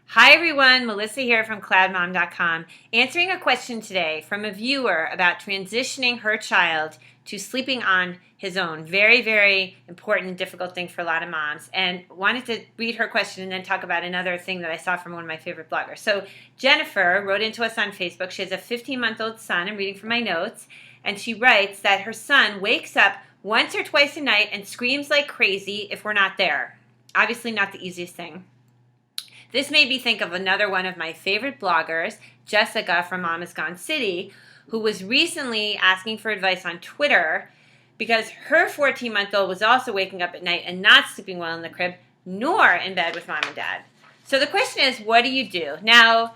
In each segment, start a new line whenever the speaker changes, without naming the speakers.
Hi everyone, Melissa here from CloudMom.com, answering a question today from a viewer about transitioning her child to sleeping on his own. Very, very important and difficult thing for a lot of moms. And wanted to read her question and then talk about another thing that I saw from one of my favorite bloggers. So Jennifer wrote into us on Facebook. She has a 15-month-old son. I'm reading from my notes. And she writes that her son wakes up once or twice a night and screams like crazy if we're not there. Obviously not the easiest thing. This made me think of another one of my favorite bloggers, Jessica from Mama's Gone City, who was recently asking for advice on Twitter because her 14-month-old was also waking up at night and not sleeping well in the crib, nor in bed with mom and dad. So the question is, what do you do? Now,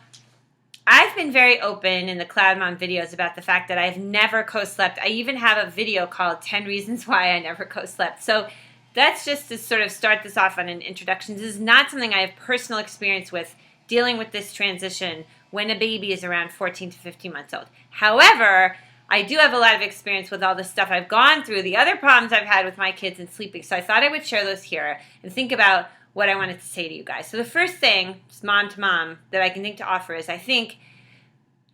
I've been very open in the Cloud Mom videos about the fact that I've never co-slept. I even have a video called 10 Reasons Why I Never Co-Slept. So that's just to sort of start this off on an introduction. This is not something I have personal experience with dealing with this transition when a baby is around 14 to 15 months old. However, I do have a lot of experience with all the stuff I've gone through, the other problems I've had with my kids and sleeping. So I thought I would share those here and think about what I wanted to say to you guys. So the first thing, just mom to mom, that I can think to offer is I think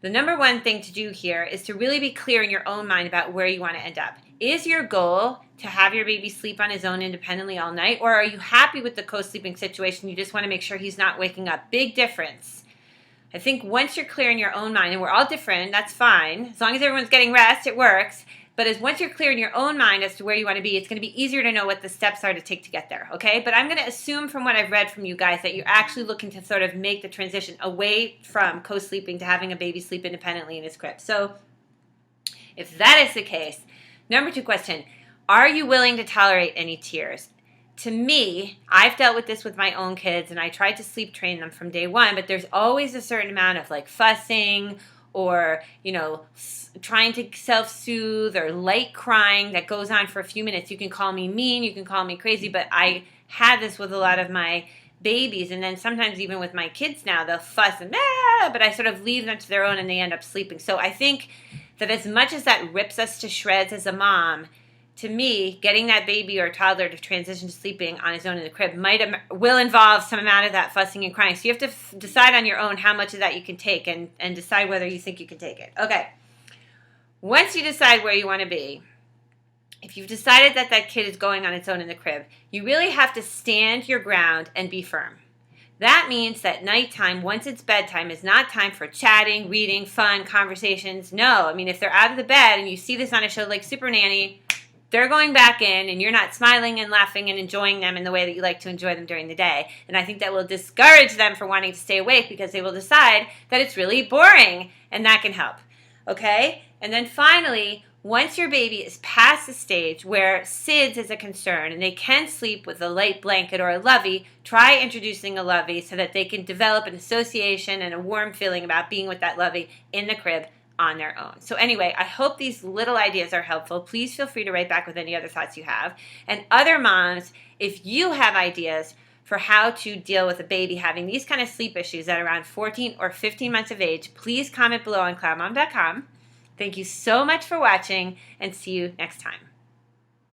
the number one thing to do here is to really be clear in your own mind about where you want to end up. Is your goal to have your baby sleep on his own independently all night, or are you happy with the co-sleeping situation? You just want to make sure he's not waking up. Big difference. I think once you're clear in your own mind, and we're all different, that's fine. As long as everyone's getting rest, it works. But once you're clear in your own mind as to where you want to be, it's going to be easier to know what the steps are to take to get there, okay? But I'm going to assume from what I've read from you guys that you're actually looking to sort of make the transition away from co-sleeping to having a baby sleep independently in his crib. So if that is the case, number two question, are you willing to tolerate any tears? To me, I've dealt with this with my own kids, and I tried to sleep train them from day one, but there's always a certain amount of like fussing or, trying to self-soothe or light crying that goes on for a few minutes. You can call me mean, you can call me crazy, but I had this with a lot of my babies, and then sometimes even with my kids now, they'll fuss and but I sort of leave them to their own and they end up sleeping. So I think that as much as that rips us to shreds as a mom, to me, getting that baby or toddler to transition to sleeping on his own in the crib will involve some amount of that fussing and crying. So you have to decide on your own how much of that you can take and decide whether you think you can take it. Okay. Once you decide where you want to be, if you've decided that that kid is going on its own in the crib, you really have to stand your ground and be firm. That means that nighttime, once it's bedtime, is not time for chatting, reading, fun, conversations. No, I mean, if they're out of the bed and you see this on a show like Super Nanny, they're going back in and you're not smiling and laughing and enjoying them in the way that you like to enjoy them during the day. And I think that will discourage them from wanting to stay awake because they will decide that it's really boring, and that can help. Okay? And then finally, once your baby is past the stage where SIDS is a concern and they can sleep with a light blanket or a lovey, try introducing a lovey so that they can develop an association and a warm feeling about being with that lovey in the crib on their own. So anyway, I hope these little ideas are helpful. Please feel free to write back with any other thoughts you have. And other moms, if you have ideas for how to deal with a baby having these kind of sleep issues at around 14 or 15 months of age, please comment below on CloudMom.com. Thank you so much for watching, and see you next time.